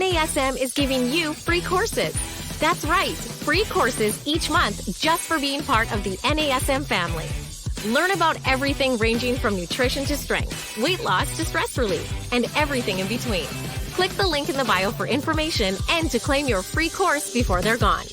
NASM is giving you free courses. That's right, free courses each month just for being part of the NASM family. Learn about everything ranging from nutrition to strength, weight loss to stress relief, and everything in between. Click the link in the bio for information and to claim your free course before they're gone.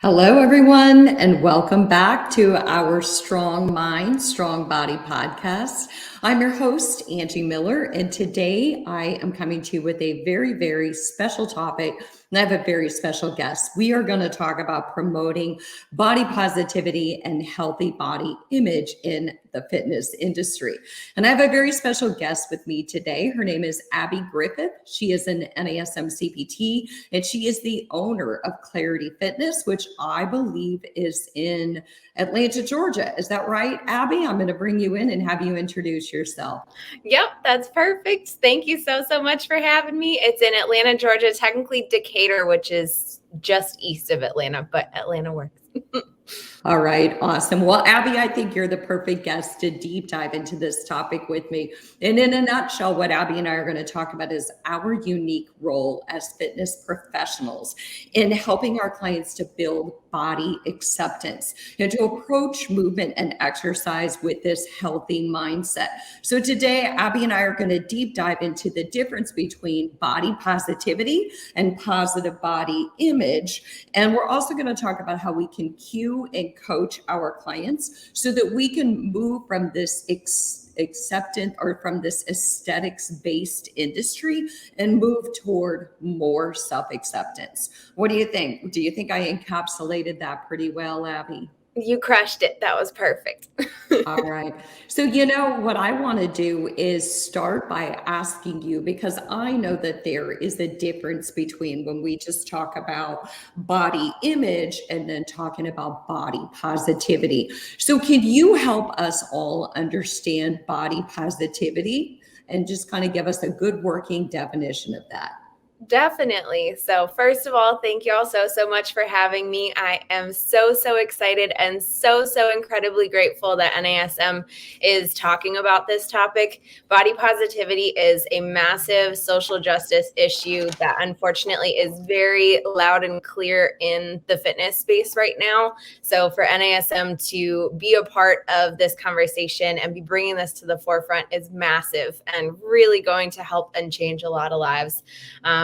Hello, everyone, and welcome back to our Strong Mind, Strong Body podcast. I'm your host, Angie Miller, and today I am coming to you with a very, very special topic, and I have a very special guest. We are going to talk about promoting body positivity and healthy body image in the fitness industry. And I have a very special guest with me today. Her name is Abbey Griffith. She is an NASM CPT, and she is the owner of Clarity Fitness, which I believe is in Atlanta, Georgia. Is that right, Abbey? I'm going to bring you in and have you introduce yourself. Yep, that's perfect. Thank you so much for having me. It's in Atlanta, Georgia, technically Decatur, which is just east of Atlanta, but Atlanta works. All right, awesome. Well, Abbey, I think you're the perfect guest to deep dive into this topic with me. And in a nutshell, what Abbey and I are going to talk about is our unique role as fitness professionals in helping our clients to build body acceptance and to approach movement and exercise with this healthy mindset. So today, Abbey and I are going to deep dive into the difference between body positivity and positive body image. And we're also going to talk about how we can cue and coach our clients so that we can move from this acceptance or from this aesthetics-based industry and move toward more self-acceptance. What do you think? Do you think I encapsulated that pretty well, Abbey? You crushed it. That was perfect. All right. So, what I want to do is start by asking you, because I know that there is a difference between when we just talk about body image and then talking about body positivity. So can you help us all understand body positivity and just kind of give us a good working definition of that? Definitely. So first of all, thank you all so much for having me. I am so excited and so incredibly grateful that NASM is talking about this topic. Body positivity is a massive social justice issue that unfortunately is very loud and clear in the fitness space right now. So for NASM to be a part of this conversation and be bringing this to the forefront is massive and really going to help and change a lot of lives.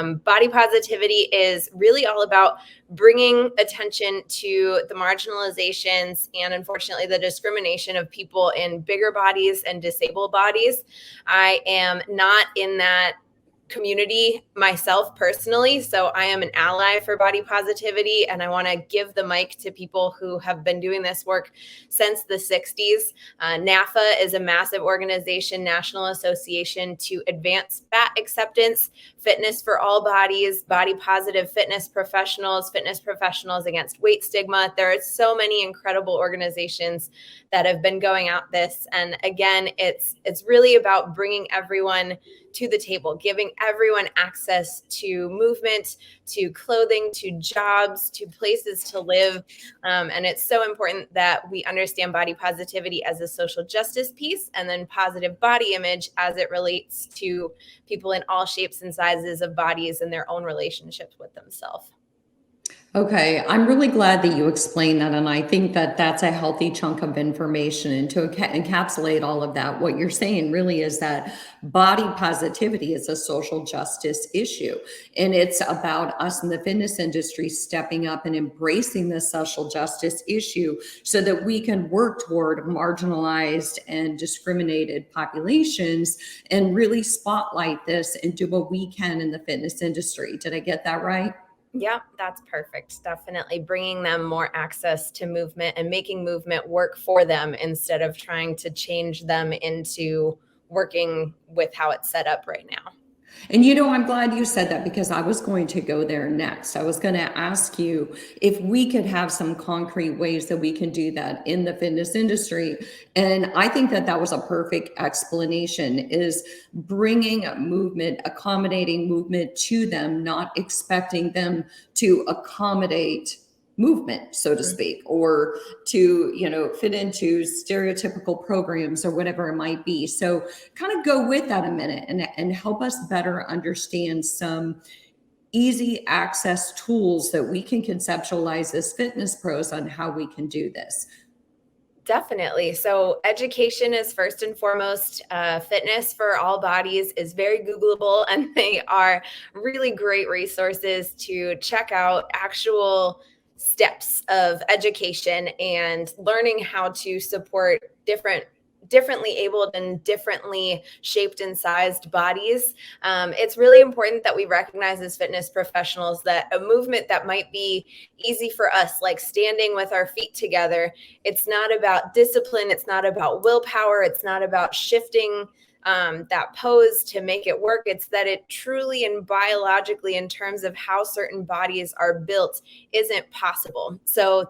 Body positivity is really all about bringing attention to the marginalizations and unfortunately the discrimination of people in bigger bodies and disabled bodies. I am not in that community myself personally, so I am an ally for body positivity, and I want to give the mic to people who have been doing this work since the 60s. NAFA is a massive organization, National Association to Advance Fat Acceptance, Fitness for All Bodies, Body Positive Fitness Professionals Against Weight Stigma. There are so many incredible organizations that have been going out this, and again, it's really about bringing everyone to the table, giving everyone access to movement, to clothing, to jobs, to places to live. And it's so important that we understand body positivity as a social justice piece and then positive body image as it relates to people in all shapes and sizes of bodies and their own relationships with themselves. Okay, I'm really glad that you explained that. And I think that that's a healthy chunk of information. And to encapsulate all of that, what you're saying really is that body positivity is a social justice issue. And it's about us in the fitness industry stepping up and embracing the social justice issue so that we can work toward marginalized and discriminated populations and really spotlight this and do what we can in the fitness industry. Did I get that right? Yeah, that's perfect. Definitely bringing them more access to movement and making movement work for them instead of trying to change them into working with how it's set up right now. And I'm glad you said that because I was going to go there next. I was going to ask you if we could have some concrete ways that we can do that in the fitness industry. And I think that that was a perfect explanation, is bringing movement, accommodating movement to them, not expecting them to accommodate movement, so to speak, or to, fit into stereotypical programs or whatever it might be. So kind of go with that a minute and help us better understand some easy access tools that we can conceptualize as fitness pros on how we can do this. Definitely. So education is first and foremost. Fitness for all bodies is very Googleable, and they are really great resources to check out actual steps of education and learning how to support differently abled and differently shaped and sized bodies. It's really important that we recognize as fitness professionals that a movement that might be easy for us, like standing with our feet together, it's not about discipline, it's not about willpower, it's not about shifting that pose to make it work. It's that it truly and biologically, in terms of how certain bodies are built, isn't possible. So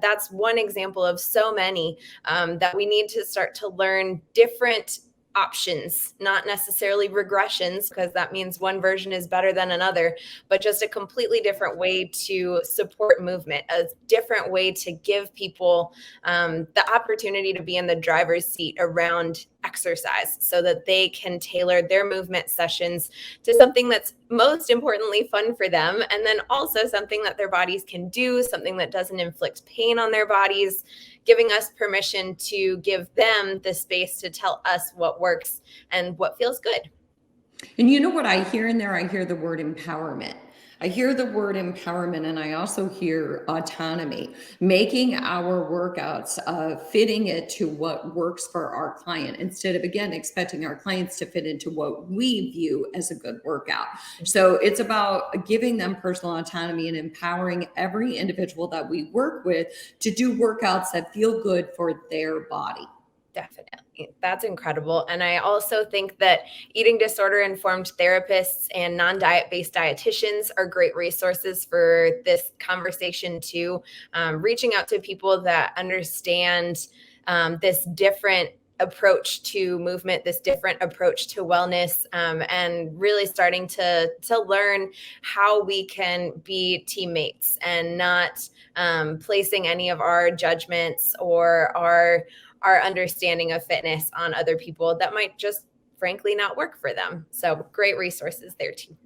that's one example of so many that we need to start to learn different options, not necessarily regressions, because that means one version is better than another, but just a completely different way to support movement, a different way to give people the opportunity to be in the driver's seat around exercise so that they can tailor their movement sessions to something that's most importantly fun for them, and then also something that their bodies can do, something that doesn't inflict pain on their bodies, giving us permission to give them the space to tell us what works and what feels good. And you know what I hear in there? I hear the word empowerment. I hear the word empowerment, and I also hear autonomy, making our workouts, fitting it to what works for our client, instead of, again, expecting our clients to fit into what we view as a good workout. So it's about giving them personal autonomy and empowering every individual that we work with to do workouts that feel good for their body. Definitely. That's incredible. And I also think that eating disorder informed therapists and non-diet based dietitians are great resources for this conversation too. Reaching out to people that understand this different approach to movement, this different approach to wellness, and really starting to learn how we can be teammates and not placing any of our judgments or our understanding of fitness on other people that might just frankly not work for them. So great resources there too.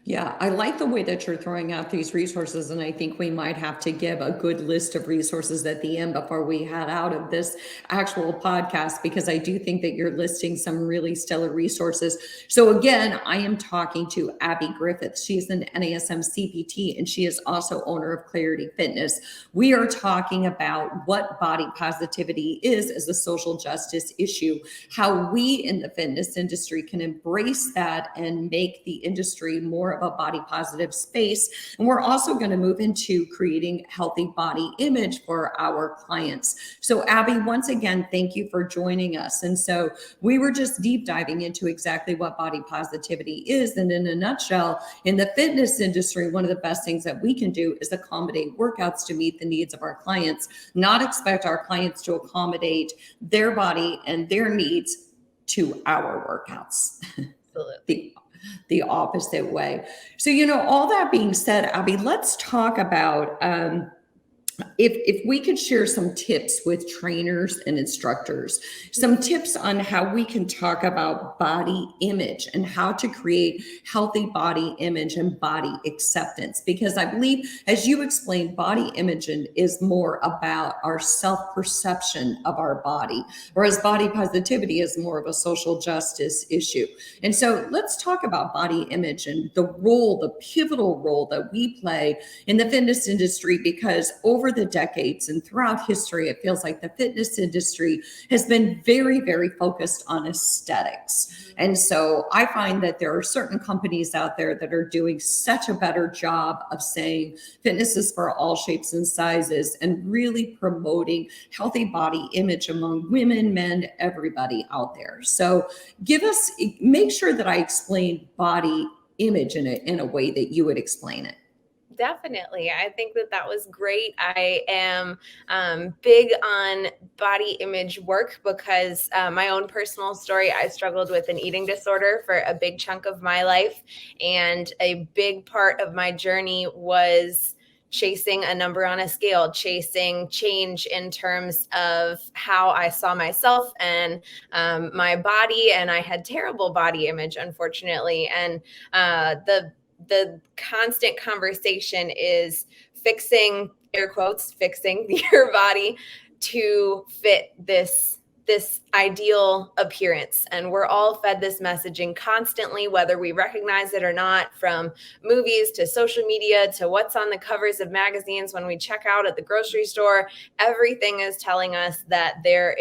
Yeah, I like the way that you're throwing out these resources, and I think we might have to give a good list of resources at the end before we head out of this actual podcast, because I do think that you're listing some really stellar resources. So again, I am talking to Abbey Griffith. She's an NASM CPT, and she is also owner of Clarity Fitness. We are talking about what body positivity is as a social justice issue, how we in the fitness industry can embrace that and make the industry more of a body positive space. And we're also going to move into creating healthy body image for our clients. So Abbey, once again, thank you for joining us. And so we were just deep diving into exactly what body positivity is. And in a nutshell, in the fitness industry, one of the best things that we can do is accommodate workouts to meet the needs of our clients, not expect our clients to accommodate their body and their needs to our workouts. Absolutely. The opposite way. So, all that being said, Abbey, let's talk about if we could share some tips with trainers and instructors, some tips on how we can talk about body image and how to create healthy body image and body acceptance. Because I believe, as you explained, body image is more about our self-perception of our body, whereas body positivity is more of a social justice issue. And so let's talk about body image and the pivotal role that we play in the fitness industry, because over over the decades and throughout history, it feels like the fitness industry has been very, very focused on aesthetics. And so I find that there are certain companies out there that are doing such a better job of saying fitness is for all shapes and sizes and really promoting healthy body image among women, men, everybody out there. So make sure that I explain body image in a way that you would explain it. Definitely. I think that was great. I am big on body image work because my own personal story, I struggled with an eating disorder for a big chunk of my life. And a big part of my journey was chasing a number on a scale, chasing change in terms of how I saw myself and my body. And I had terrible body image, unfortunately. And the constant conversation is fixing, air quotes, fixing your body to fit this ideal appearance. And we're all fed this messaging constantly, whether we recognize it or not, from movies to social media to what's on the covers of magazines when we check out at the grocery store. Everything is telling us that there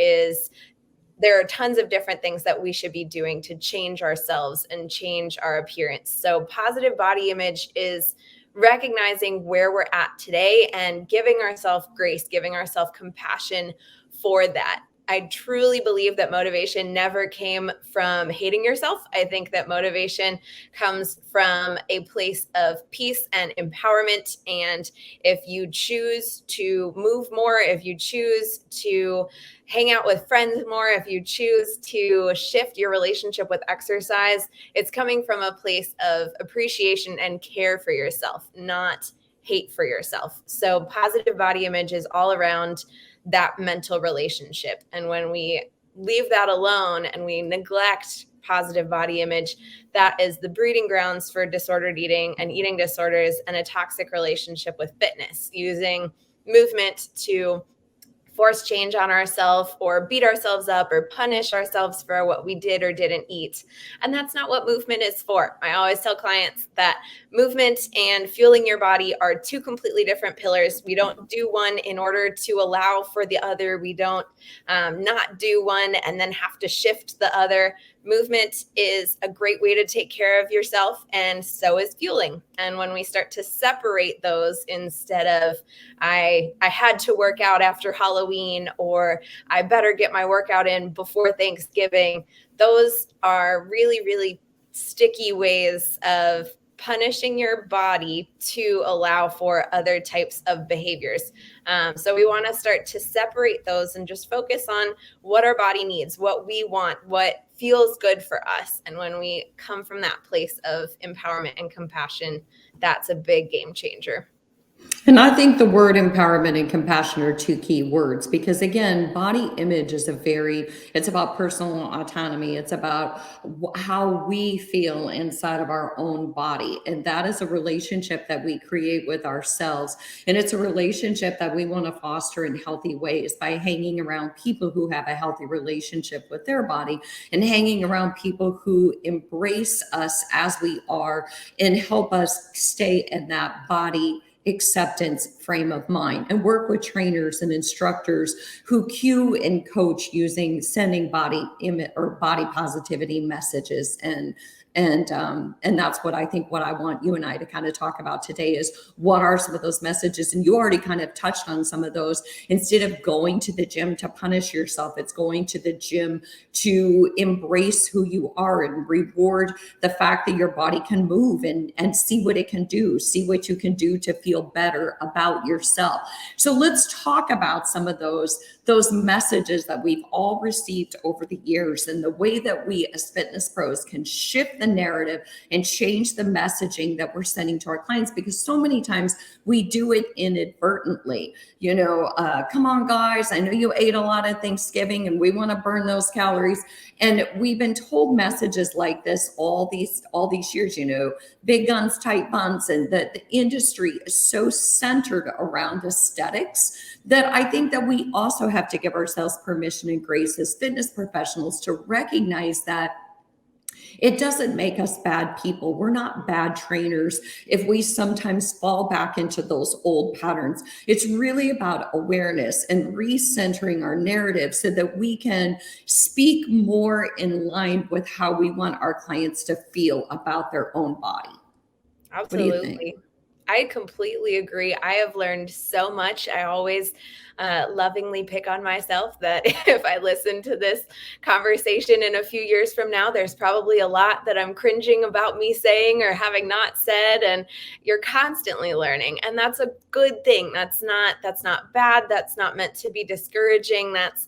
are tons of different things that we should be doing to change ourselves and change our appearance. So positive body image is recognizing where we're at today and giving ourselves grace, giving ourselves compassion for that. I truly believe that motivation never came from hating yourself. I think that motivation comes from a place of peace and empowerment. And if you choose to move more, if you choose to hang out with friends more, if you choose to shift your relationship with exercise, it's coming from a place of appreciation and care for yourself, not hate for yourself. So positive body image is all around that mental relationship. And when we leave that alone and we neglect positive body image, that is the breeding grounds for disordered eating and eating disorders and a toxic relationship with fitness, using movement to force change on ourselves or beat ourselves up or punish ourselves for what we did or didn't eat. And that's not what movement is for. I always tell clients that movement and fueling your body are two completely different pillars. We don't do one in order to allow for the other. We don't not do one and then have to shift the other. Movement is a great way to take care of yourself, and so is fueling. And when we start to separate those, instead of I had to work out after Halloween, or I better get my workout in before Thanksgiving, those are really, really sticky ways of punishing your body to allow for other types of behaviors. So we want to start to separate those and just focus on what our body needs, what we want, what feels good for us. And when we come from that place of empowerment and compassion, that's a big game changer. And I think the word empowerment and compassion are two key words, because again, body image is it's about personal autonomy. It's about how we feel inside of our own body. And that is a relationship that we create with ourselves. And it's a relationship that we want to foster in healthy ways by hanging around people who have a healthy relationship with their body and hanging around people who embrace us as we are and help us stay in that body acceptance frame of mind, and work with trainers and instructors who cue and coach using sending body image or body positivity messages. And that's what I think, what I want you and I to kind of talk about today is what are some of those messages. And you already kind of touched on some of those. Instead of going to the gym to punish yourself, it's going to the gym to embrace who you are and reward the fact that your body can move and see what it can do, see what you can do to feel better about yourself. So let's talk about some of those messages that we've all received over the years, and the way that we as fitness pros can shift the narrative and change the messaging that we're sending to our clients, because so many times we do it inadvertently. Come on guys, I know you ate a lot at Thanksgiving and we want to burn those calories. And we've been told messages like this all these years, big guns, tight buns, and that the industry is so centered around aesthetics that I think that we also have to give ourselves permission and grace as fitness professionals to recognize that It doesn't make us bad people. We're not bad trainers if we sometimes fall back into those old patterns. It's really about awareness and recentering our narrative so that we can speak more in line with how we want our clients to feel about their own body. What do you think? Absolutely. I completely agree. I have learned so much. I always lovingly pick on myself that if I listen to this conversation in a few years from now, there's probably a lot that I'm cringing about me saying or having not said. And you're constantly learning. And that's a good thing. That's not bad. That's not meant to be discouraging. That's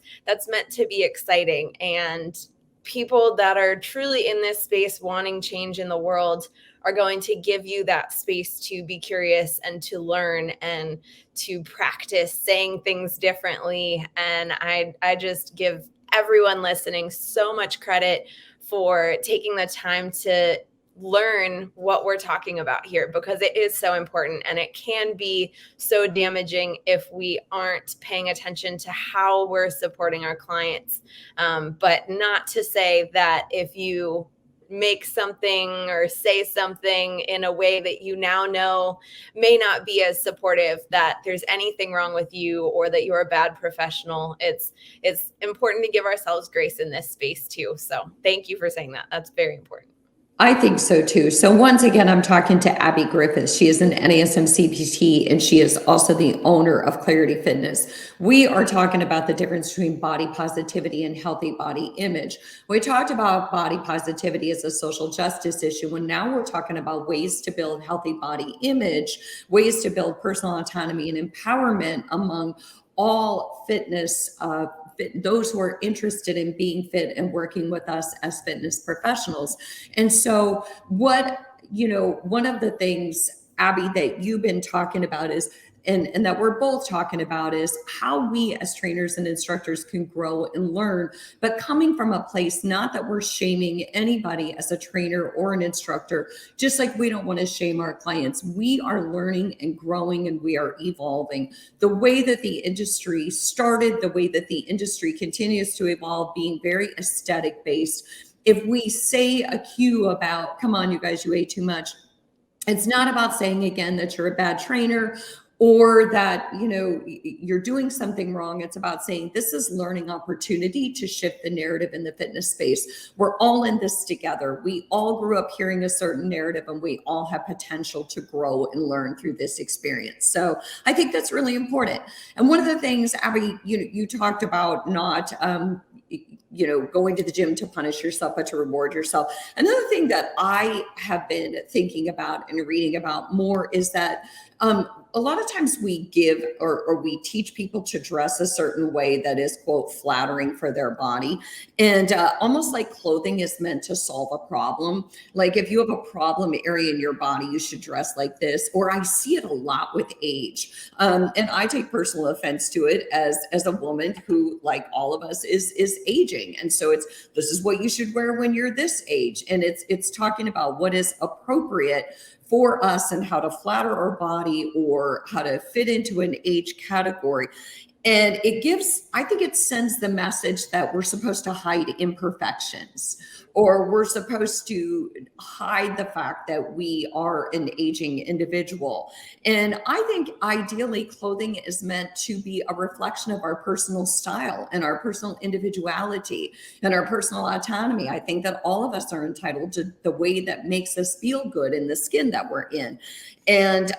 meant to be exciting. And people that are truly in this space wanting change in the world are going to give you that space to be curious and to learn and to practice saying things differently. And I just give everyone listening so much credit for taking the time to learn what we're talking about here, because it is so important and it can be so damaging if we aren't paying attention to how we're supporting our clients. But not to say that if you make something or say something in a way that you now know may not be as supportive, that there's anything wrong with you or that you're a bad professional. It's important to give ourselves grace in this space too. So thank you for saying that. That's very important. I think so too. So once again, I'm talking to Abbey Griffith. She is an NASM CPT, and she is also the owner of Clarity Fitness. We are talking about the difference between body positivity and healthy body image. We talked about body positivity as a social justice issue, and now we're talking about ways to build healthy body image, ways to build personal autonomy and empowerment among all fitness those who are interested in being fit and working with us as fitness professionals. And so one of the things, Abbey, that you've been talking about is, and that we're both talking about, is how we as trainers and instructors can grow and learn, but coming from a place, not that we're shaming anybody as a trainer or an instructor, just like we don't want to shame our clients. We are learning and growing and we are evolving. The way that the industry started, the way that the industry continues to evolve, being very aesthetic based. If we say a cue about, come on, you guys, you ate too much, it's not about saying again that you're a bad trainer or that, you're doing something wrong. It's about saying this is learning opportunity to shift the narrative in the fitness space. We're all in this together. We all grew up hearing a certain narrative and we all have potential to grow and learn through this experience. So I think that's really important. And one of the things, Abbey, you talked about not, going to the gym to punish yourself, but to reward yourself. Another thing that I have been thinking about and reading about more is that a lot of times we give or we teach people to dress a certain way that is, quote, flattering for their body. And almost like clothing is meant to solve a problem. Like if you have a problem area in your body, you should dress like this. Or I see it a lot with age. And I take personal offense to it as a woman who, like all of us, is aging. And so this is what you should wear when you're this age. And it's talking about what is appropriate for us and how to flatter our body or how to fit into an age category. And I think it sends the message that we're supposed to hide imperfections, or we're supposed to hide the fact that we are an aging individual. And I think ideally clothing is meant to be a reflection of our personal style and our personal individuality and our personal autonomy. I think that all of us are entitled to the way that makes us feel good in the skin that we're in. And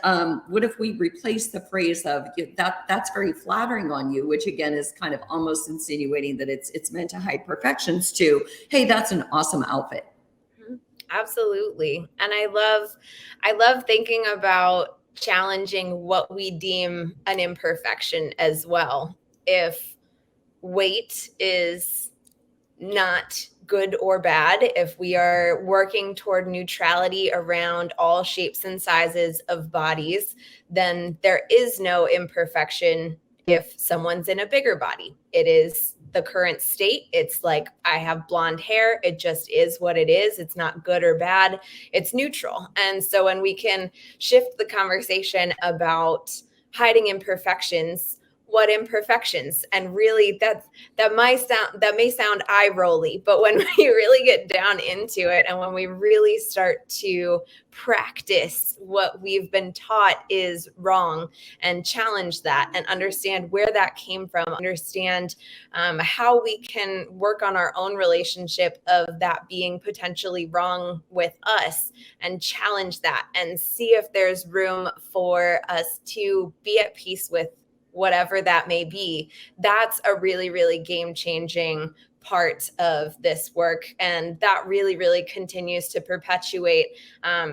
what if we replace the phrase of that's very flattering on you, which again is kind of almost insinuating that it's meant to hide perfections, to, hey, that's an awesome outfit. Absolutely. And I love thinking about challenging what we deem an imperfection as well. If weight is not good or bad, if we are working toward neutrality around all shapes and sizes of bodies, then there is no imperfection if someone's in a bigger body. It is the current state. It's like, I have blonde hair. It just is what it is. It's not good or bad. It's neutral. And so when we can shift the conversation about hiding imperfections, what imperfections? And really that may sound eye rolly, but when we really get down into it and when we really start to practice what we've been taught is wrong and challenge that and understand where that came from, understand how we can work on our own relationship of that being potentially wrong with us and challenge that and see if there's room for us to be at peace with whatever that may be. That's a really, really game-changing part of this work. And that really, really continues to perpetuate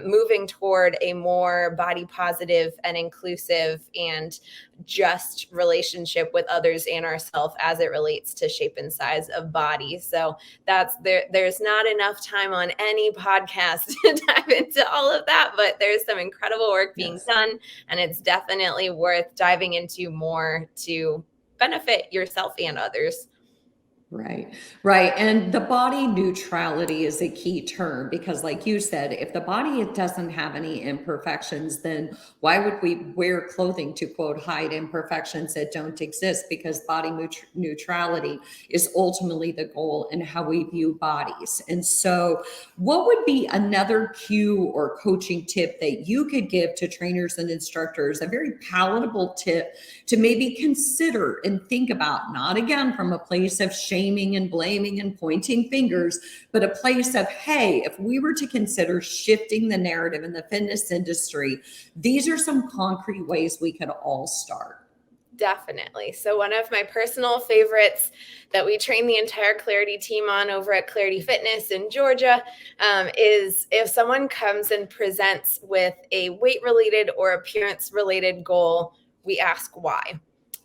moving toward a more body positive and inclusive and just relationship with others and ourselves as it relates to shape and size of body. So there's not enough time on any podcast to dive into all of that, but there's some incredible work being done, and it's definitely worth diving into more to benefit yourself and others. Right, right. And the body neutrality is a key term because, like you said, if the body doesn't have any imperfections, then why would we wear clothing to, quote, hide imperfections that don't exist? Because body neutrality is ultimately the goal in how we view bodies. And so, what would be another cue or coaching tip that you could give to trainers and instructors, a very palatable tip to maybe consider and think about, not again from a place of shaming and blaming and pointing fingers, but a place of, hey, if we were to consider shifting the narrative in the fitness industry, these are some concrete ways we could all start. Definitely. So one of my personal favorites that we train the entire Clarity team on over at Clarity Fitness in Georgia is if someone comes and presents with a weight-related or appearance-related goal, we ask why.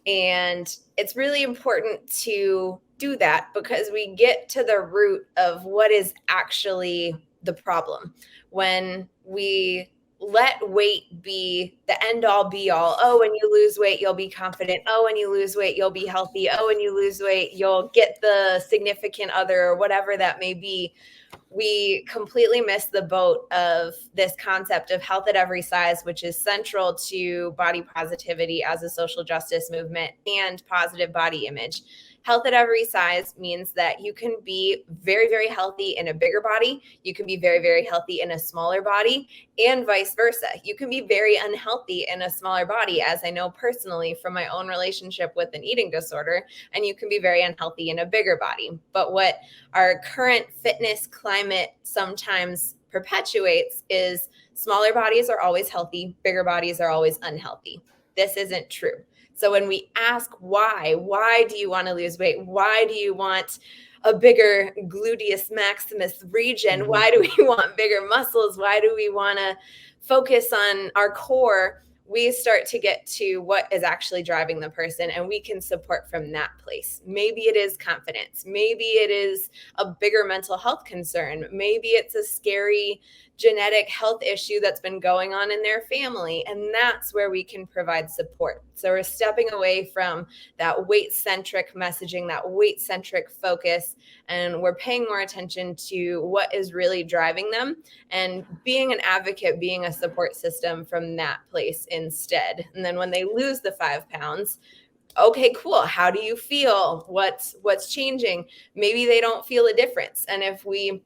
And it's really important to do that because we get to the root of what is actually the problem. When we let weight be the end all be all. Oh, when you lose weight, you'll be confident. Oh, when you lose weight, you'll be healthy. Oh, when you lose weight, you'll get the significant other or whatever that may be. We completely miss the boat of this concept of health at every size, which is central to body positivity as a social justice movement and positive body image. Health at every size means that you can be very, very healthy in a bigger body. You can be very, very healthy in a smaller body, and vice versa. You can be very unhealthy in a smaller body, as I know personally from my own relationship with an eating disorder, and you can be very unhealthy in a bigger body. But what our current fitness climate sometimes perpetuates is smaller bodies are always healthy, bigger bodies are always unhealthy. This isn't true. So when we ask why do you want to lose weight? Why do you want a bigger gluteus maximus region? Why do we want bigger muscles? Why do we want to focus on our core? We start to get to what is actually driving the person, and we can support from that place. Maybe it is confidence. Maybe it is a bigger mental health concern. Maybe it's a scary genetic health issue that's been going on in their family, and that's where we can provide support. So we're stepping away from that weight-centric messaging, that weight-centric focus, and we're paying more attention to what is really driving them and being an advocate, being a support system from that place instead. And then when they lose the 5 pounds, okay, cool. How do you feel? What's changing? Maybe they don't feel a difference. And if we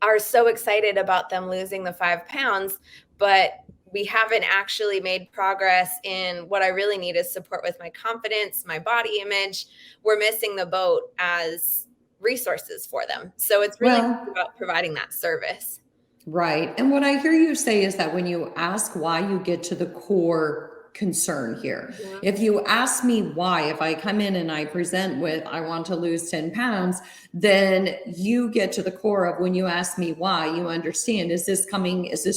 are so excited about them losing the 5 pounds, but we haven't actually made progress in what I really need is support with my confidence, my body image, we're missing the boat as resources for them. So it's really about providing that service. Right. And what I hear you say is that when you ask why, you get to the core concern here. Yeah. If you ask me why, if I come in and I present with, I want to lose 10 pounds, then you get to the core of when you ask me why, you understand, is this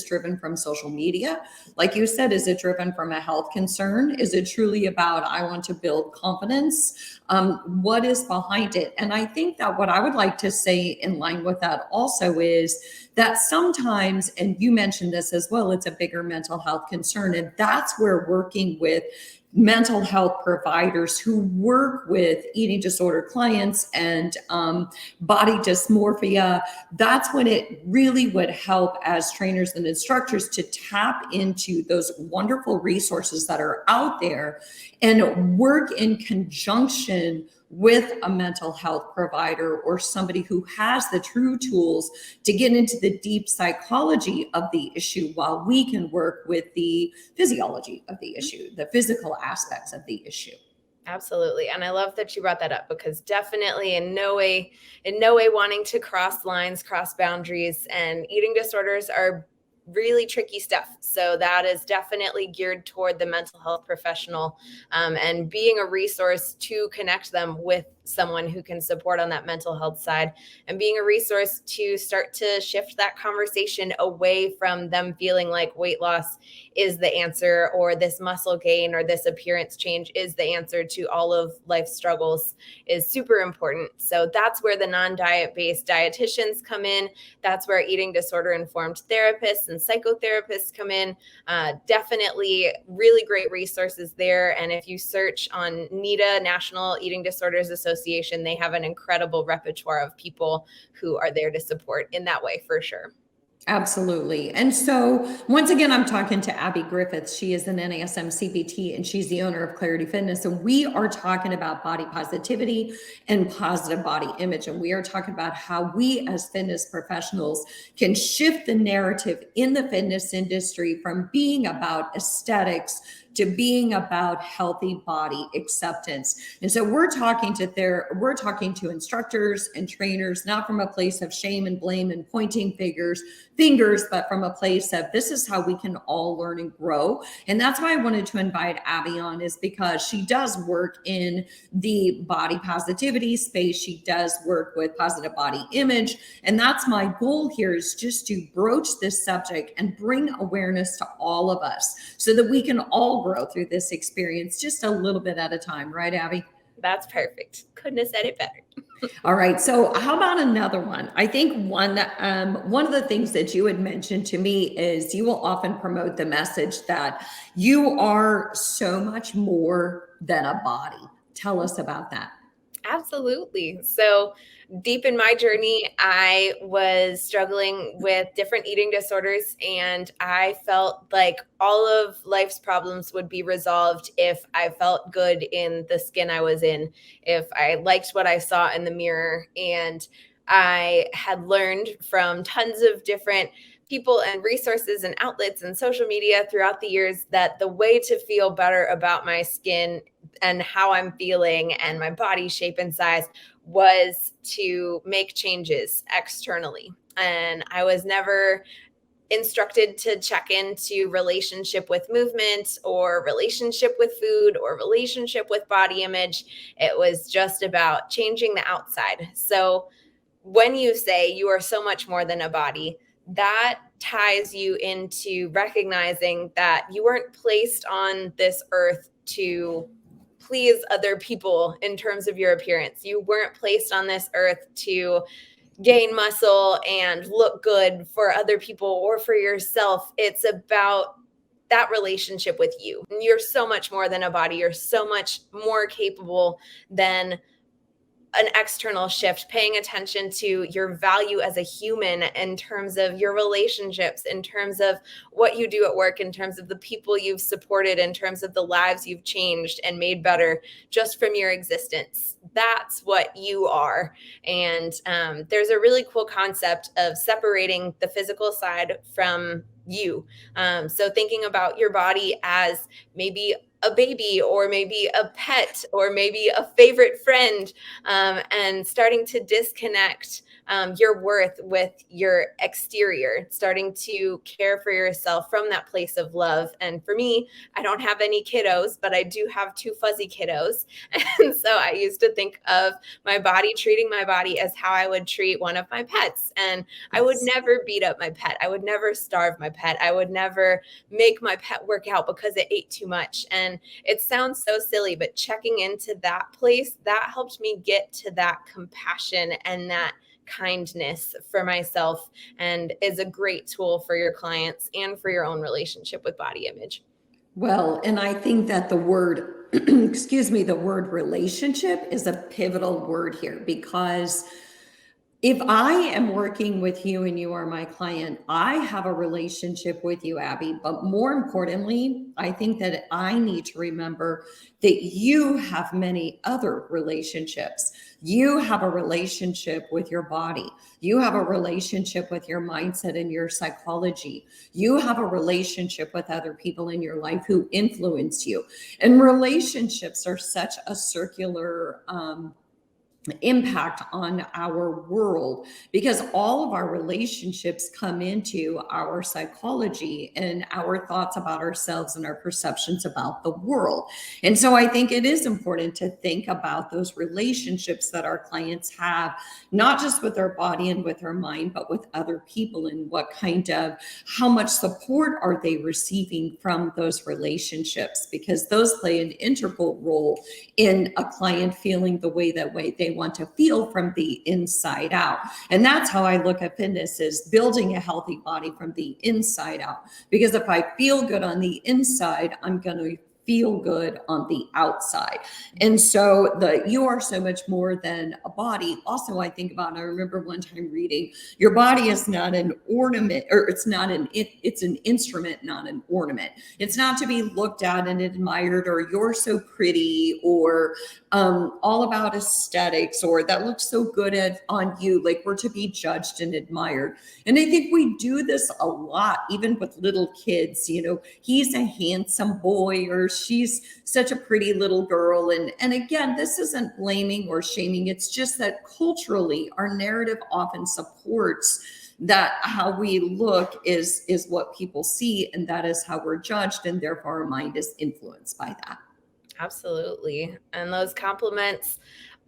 driven from social media? Like you said, is it driven from a health concern? Is it truly about, I want to build confidence? What is behind it? And I think that what I would like to say in line with that also is that sometimes, and you mentioned this as well, it's a bigger mental health concern. And that's where working with mental health providers who work with eating disorder clients and body dysmorphia, that's when it really would help as trainers and instructors to tap into those wonderful resources that are out there and work in conjunction with a mental health provider or somebody who has the true tools to get into the deep psychology of the issue, while we can work with the physiology of the issue, the physical aspects of the issue. Absolutely. And I love that you brought that up, because definitely in no way wanting to cross lines, cross boundaries, and eating disorders are really tricky stuff. So that is definitely geared toward the mental health professional, and being a resource to connect them with someone who can support on that mental health side, and being a resource to start to shift that conversation away from them feeling like weight loss is the answer, or this muscle gain or this appearance change is the answer to all of life's struggles, is super important. So that's where the non-diet based dietitians come in. That's where eating disorder informed therapists and psychotherapists come in. Definitely really great resources there. And if you search on NEDA, National Eating Disorders Association, they have an incredible repertoire of people who are there to support in that way, for sure. Absolutely. And so once again, I'm talking to Abbey Griffith. She is an NASM CPT and she's the owner of Clarity Fitness. And we are talking about body positivity and positive body image. And we are talking about how we as fitness professionals can shift the narrative in the fitness industry from being about aesthetics to being about healthy body acceptance. And so we're talking to instructors and trainers, not from a place of shame and blame and pointing fingers, but from a place of this is how we can all learn and grow. And that's why I wanted to invite Abbey on, is because she does work in the body positivity space. She does work with positive body image. And that's my goal here, is just to broach this subject and bring awareness to all of us so that we can all grow through this experience just a little bit at a time. Right, Abbey? That's perfect. Couldn't have said it better. All right. So how about another one? I think one of the things that you had mentioned to me is you will often promote the message that you are so much more than a body. Tell us about that. Absolutely. So deep in my journey, I was struggling with different eating disorders, and I felt like all of life's problems would be resolved if I felt good in the skin I was in, if I liked what I saw in the mirror. And I had learned from tons of different people and resources and outlets and social media throughout the years that the way to feel better about my skin and how I'm feeling and my body shape and size was to make changes externally. And I was never instructed to check into relationship with movement or relationship with food or relationship with body image. It was just about changing the outside. So when you say you are so much more than a body, that ties you into recognizing that you weren't placed on this earth to please other people in terms of your appearance. You weren't placed on this earth to gain muscle and look good for other people or for yourself. It's about that relationship with you. And you're so much more than a body. You're so much more capable than an external shift, paying attention to your value as a human in terms of your relationships, in terms of what you do at work, in terms of the people you've supported, in terms of the lives you've changed and made better just from your existence. That's what you are. And there's a really cool concept of separating the physical side from you. So thinking about your body as maybe a baby or maybe a pet or maybe a favorite friend, and starting to disconnect your worth with your exterior, starting to care for yourself from that place of love. And for me, I don't have any kiddos, but I do have 2 fuzzy kiddos. And so I used to think of my body, treating my body as how I would treat one of my pets. And I would never beat up my pet. I would never starve my pet. I would never make my pet work out because it ate too much. And it sounds so silly, but checking into that place, that helped me get to that compassion and that kindness for myself, and is a great tool for your clients and for your own relationship with body image. Well, and I think that the word, excuse me, the word relationship is a pivotal word here, because if I am working with you and you are my client, I have a relationship with you, Abby. But more importantly, I think that I need to remember that you have many other relationships. You have a relationship with your body. You have a relationship with your mindset and your psychology. You have a relationship with other people in your life who influence you. And relationships are such a circular impact on our world, because all of our relationships come into our psychology and our thoughts about ourselves and our perceptions about the world. And so I think it is important to think about those relationships that our clients have, not just with their body and with their mind, but with other people, and how much support are they receiving from those relationships, because those play an integral role in a client feeling the way they want to feel from the inside out. And that's how I look at fitness, is building a healthy body from the inside out. Because if I feel good on the inside, I'm going to feel good on the outside. And so you are so much more than a body. Also, I remember one time reading, your body is not an ornament, or it's an instrument, not an ornament. It's not to be looked at and admired, or you're so pretty, or all about aesthetics, or that looks so good on you. Like, we're to be judged and admired. And I think we do this a lot, even with little kids. He's a handsome boy, or she's such a pretty little girl. And again, this isn't blaming or shaming. It's just that culturally, our narrative often supports that how we look is what people see, and that is how we're judged, and therefore our mind is influenced by that. Absolutely. And those compliments,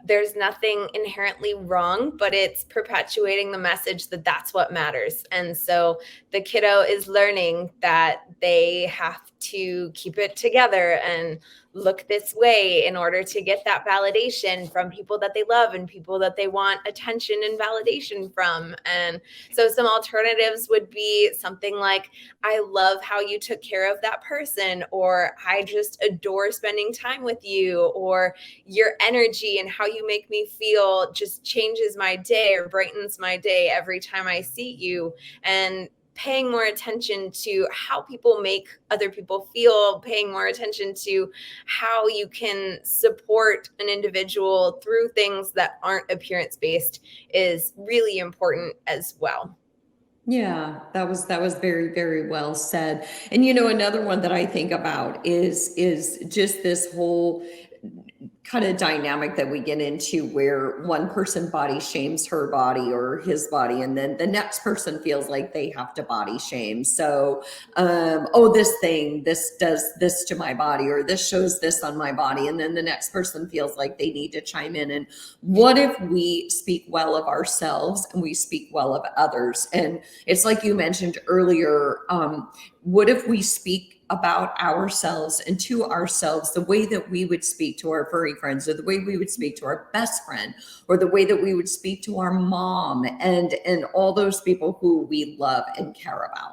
there's nothing inherently wrong, but it's perpetuating the message that that's what matters. And so the kiddo is learning that they have to keep it together and look this way in order to get that validation from people that they love and people that they want attention and validation from. And so some alternatives would be something like, I love how you took care of that person, or I just adore spending time with you, or your energy and how you make me feel just changes my day or brightens my day every time I see you. And paying more attention to how people make other people feel, paying more attention to how you can support an individual through things that aren't appearance-based is really important as well. Yeah, that was very, very well said. And another one that I think about is just this whole kind of dynamic that we get into, where one person body shames her body or his body, and then the next person feels like they have to body shame. So, this does this to my body, or this shows this on my body. And then the next person feels like they need to chime in. And what if we speak well of ourselves and we speak well of others? And it's like you mentioned earlier, what if we speak about ourselves and to ourselves the way that we would speak to our furry friends, or the way we would speak to our best friend, or the way that we would speak to our mom, and all those people who we love and care about?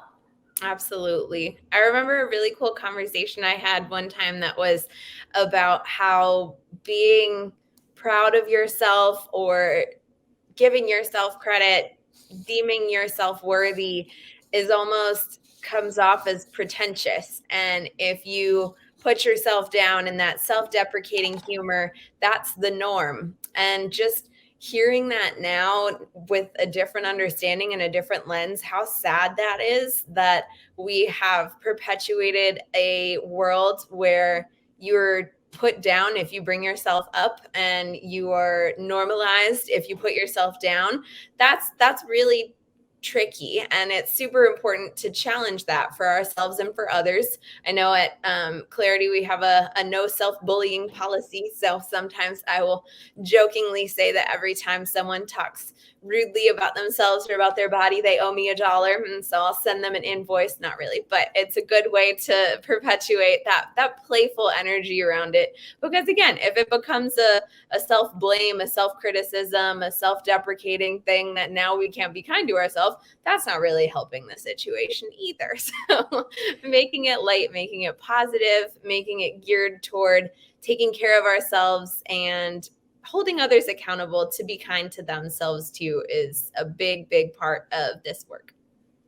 Absolutely. I remember a really cool conversation I had one time that was about how being proud of yourself, or giving yourself credit, deeming yourself worthy, is almost comes off as pretentious. And if you put yourself down in that self-deprecating humor, that's the norm. And just hearing that now with a different understanding and a different lens, how sad that is that we have perpetuated a world where you're put down if you bring yourself up, and you are normalized if you put yourself down. That's really tricky, and it's super important to challenge that for ourselves and for others. I know at Clarity we have a no self-bullying policy, so sometimes I will jokingly say that every time someone talks rudely about themselves or about their body, they owe me $1, and so I'll send them an invoice. Not really, but it's a good way to perpetuate that playful energy around it. Because again, if it becomes a self-blame, a self-criticism, a self-deprecating thing that now we can't be kind to ourselves, yourself, that's not really helping the situation either. So making it light, making it positive, making it geared toward taking care of ourselves and holding others accountable to be kind to themselves too is a big, big part of this work.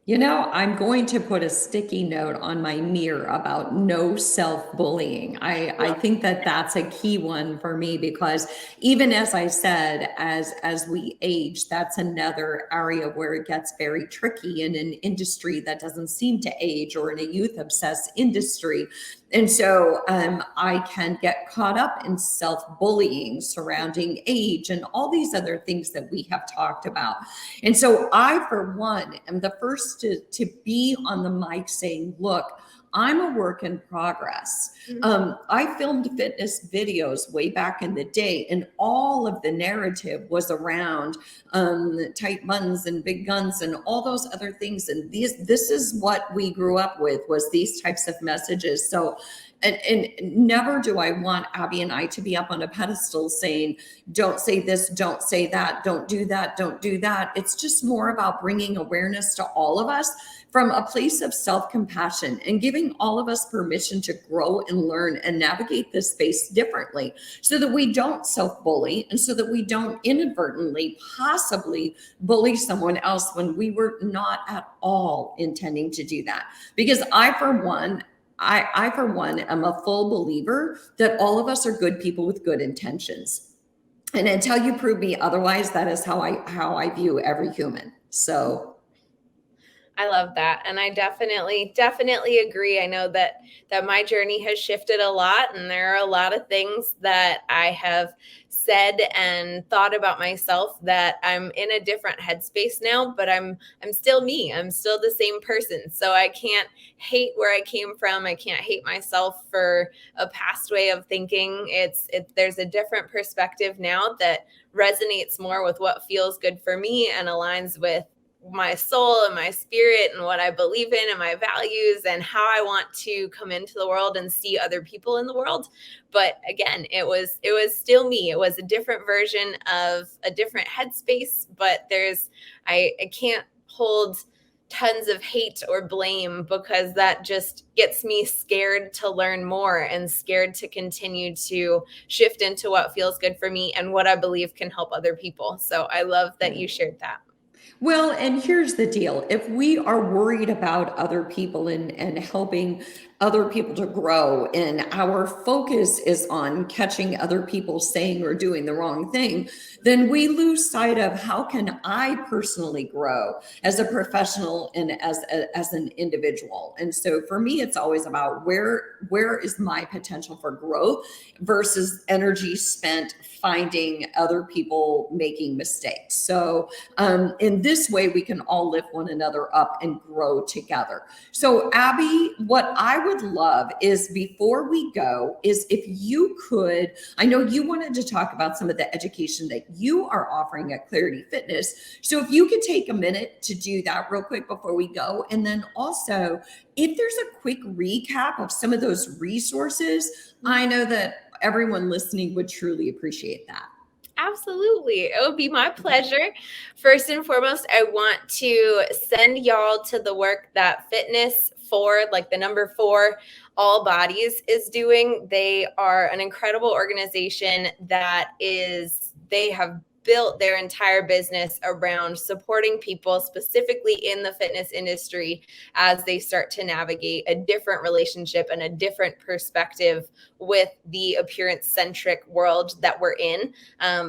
You know, I'm going to put a sticky note on my mirror about no self-bullying. I think that that's a key one for me, because even as I said, as we age, that's another area where it gets very tricky in an industry that doesn't seem to age, or in a youth obsessed industry. And so I can get caught up in self-bullying surrounding age and all these other things that we have talked about. And so I, for one, am the first to be on the mic saying, look, I'm a work in progress. I filmed fitness videos way back in the day, and all of the narrative was around tight buns and big guns and all those other things. And this is what we grew up with, was these types of messages. So, and never do I want Abbey and I to be up on a pedestal saying, don't say this, don't say that, don't do that, don't do that. It's just more about bringing awareness to all of us from a place of self-compassion and giving all of us permission to grow and learn and navigate this space differently, so that we don't self-bully, and so that we don't inadvertently possibly bully someone else when we were not at all intending to do that. Because I for one am a full believer that all of us are good people with good intentions. And until you prove me otherwise, that is how I view every human. So I love that. And I definitely agree. I know that my journey has shifted a lot, and there are a lot of things that I have said and thought about myself that I'm in a different headspace now, but I'm still me. I'm still the same person. So I can't hate where I came from. I can't hate myself for a past way of thinking. There's a different perspective now that resonates more with what feels good for me and aligns with my soul and my spirit and what I believe in and my values and how I want to come into the world and see other people in the world. But again, it was still me. It was a different version of a different headspace, but I can't hold tons of hate or blame, because that just gets me scared to learn more and scared to continue to shift into what feels good for me and what I believe can help other people. So I love that you shared that. Well, and here's the deal. If we are worried about other people and helping other people to grow, and our focus is on catching other people saying or doing the wrong thing, then we lose sight of how can I personally grow as a professional and as an individual. And so for me, it's always about where is my potential for growth versus energy spent finding other people making mistakes. So in this way, we can all lift one another up and grow together. So Abbey, what I would love is, before we go, is if you could, I know you wanted to talk about some of the education that you are offering at Clarity Fitness. So if you could take a minute to do that real quick before we go. And then also, if there's a quick recap of some of those resources, I know that everyone listening would truly appreciate that. Absolutely. It would be my pleasure. First and foremost, I want to send y'all to the work that Fitness for, like the number 4, All Bodies is doing. They are an incredible organization they have built their entire business around supporting people specifically in the fitness industry as they start to navigate a different relationship and a different perspective with the appearance-centric world that we're in.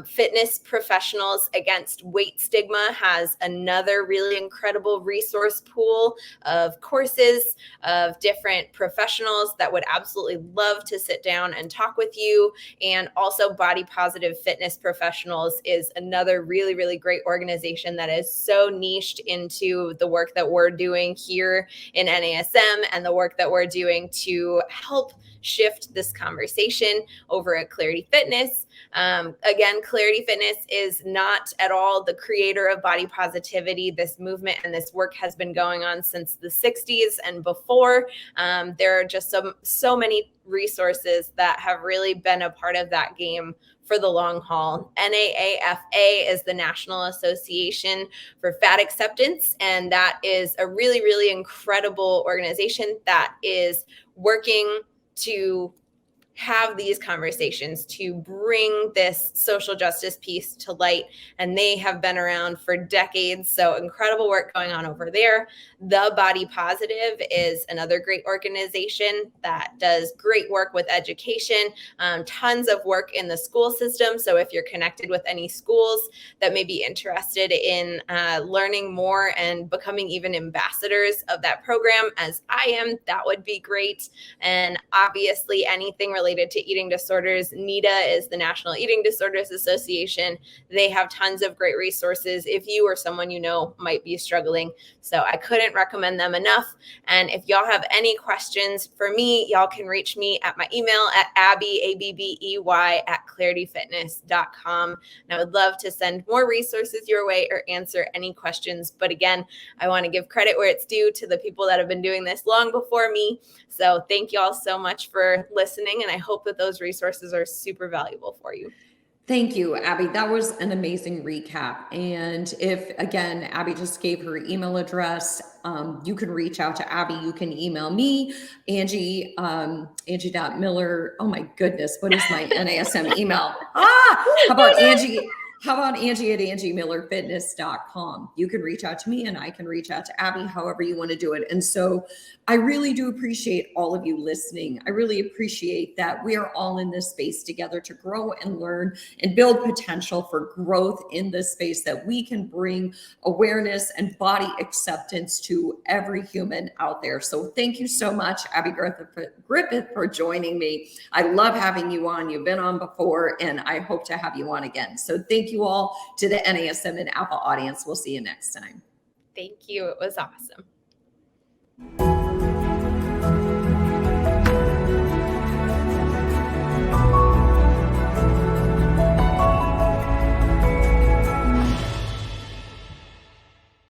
Fitness Professionals Against Weight Stigma has another really incredible resource pool of courses of different professionals that would absolutely love to sit down and talk with you. And also Body Positive Fitness Professionals is another really, really great organization that is so niched into the work that we're doing here in NASM and the work that we're doing to help shift this conversation over at Clarity Fitness. Again, Clarity Fitness is not at all the creator of body positivity. This movement and this work has been going on since the 60s and before. There are just so many resources that have really been a part of that game for the long haul. NAAFA is the National Association for Fat Acceptance, and that is a really, really incredible organization that is working to have these conversations, to bring this social justice piece to light. And they have been around for decades. So incredible work going on over there. The Body Positive is another great organization that does great work with education, tons of work in the school system. So if you're connected with any schools that may be interested in learning more and becoming even ambassadors of that program, as I am, that would be great. And obviously anything related to eating disorders, NEDA is the National Eating Disorders Association. They have tons of great resources if you or someone you know might be struggling. So I couldn't recommend them enough. And if y'all have any questions for me, y'all can reach me at my email at Abbey, ABBEY, @clarityfitness.com. And I would love to send more resources your way or answer any questions. But again, I want to give credit where it's due to the people that have been doing this long before me. So thank you all so much for listening. And I hope that those resources are super valuable for you. Thank you, Abby. That was an amazing recap. And if, again, Abby just gave her email address, you can reach out to Abby. You can email me, Angie, Angie.Miller. Oh my goodness. What is my NASM email? How about Angie? How about Angie at angiemillerfitness.com? You can reach out to me and I can reach out to Abby, however you want to do it. And so I really do appreciate all of you listening. I really appreciate that we are all in this space together to grow and learn and build potential for growth in this space, that we can bring awareness and body acceptance to every human out there. So thank you so much, Abbey Griffith, for joining me. I love having you on. You've been on before, and I hope to have you on again. So thank you all to the NASM and Alpha audience. We'll see you next time. Thank you. It was awesome.